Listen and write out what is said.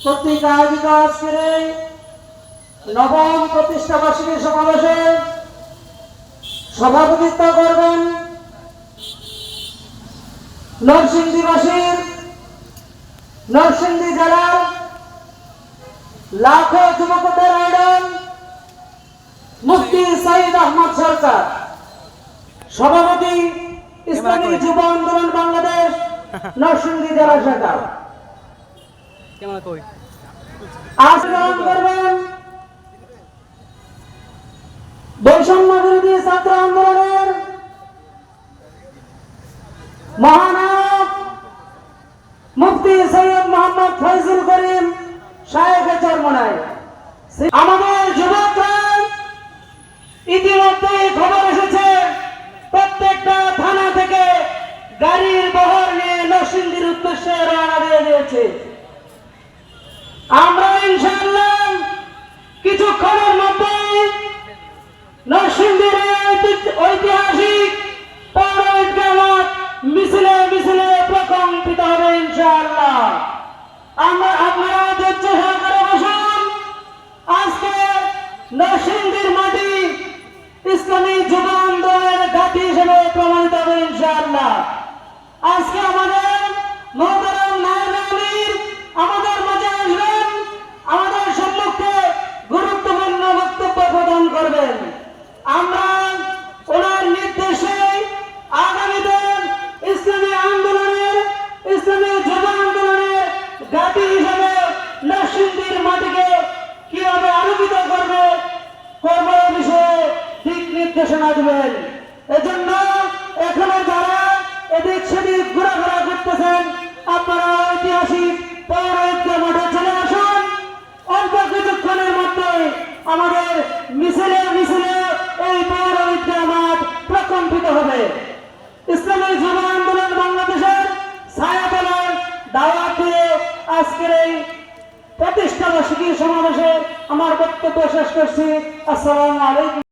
কর্তৃক আয়োজিত আজকের এই নবম প্রতিষ্ঠা বার্ষিকী সমাবেশে সভাপতিত্ব করবেন নরসিংদীবাসীর নরসিংদী জেলার লাখো যুবকদের আইডল মুফতি সঈদ আহমদ সরকার, সভাপতি ইসলামী যুব আন্দোলন বাংলাদেশ নরসিংদী জেলা শাখা। আজকে করবেন বৈষম্য বিরোধী ছাত্র আন্দোলনের মহানায়ক মুফতি সৈয়দ মোহাম্মদ ফয়জুল করিম সাহেবের চরমনায়। আমাদের যুবকরা ইতিমধ্যে খবর এসেছে প্রত্যেকটা থানা থেকে গাড়ির বহর নিয়ে নরসিংদীর উদ্দেশ্যে রওনা দিয়ে দিয়েছে। আমরা ইনশাআল্লাহ কিছুক্ষণের মধ্যে নরসিংদীর ঐতিহাসিক পৌর ঈদগাহ মিছিলে মিছিলে প্রকম্পিত হবে ইনশাআল্লাহ। আপনারা ধৈর্য সহকারে বসুন। আজকে নরসিংদীর মাটি ইসলামী যুব আন্দোলনের ঘাঁটি হিসেবে প্রমাণিত হবে ইনশাআল্লাহ। আজকে আমাদের মোহতারাম নায়েবে আমির আমাদের মাঝে আসবেন, আমাদের সম্মুখে গুরুত্বপূর্ণ বক্তব্য প্রদান করবেন। আমরা ওনার নির্দেশে আগামীতে ইসলামী আন্দোলনের ইসলামী যুব আন্দোলনের ঘাঁটি হিসেবে নরসিংদীর মাটিকে কিভাবে আলোকিত করবে বিষয়ে দিক নির্দেশনা দেবেন। এজন্য এখানে যারা এদিক সেদিক ঘোরাফেরা করতেছেন, আপনারা ঐতিহাসিক পৌর ঈদগাহ মাঠে চলে আসুন। অল্প কিছুক্ষণের মধ্যে আমাদের মিছিলে মিছিলে এই পৌর ঈদগাহ মাঠ প্রকম্পিত হবে। ইসলামী যুব আন্দোলন বাংলাদেশের ছায়াতলার দাওয়াত দিয়ে আজকের এই প্রতিষ্ঠা বার্ষিকী সমাবেশে আমার বক্তব্য শেষ করছি। আসসালামু আলাইকুম।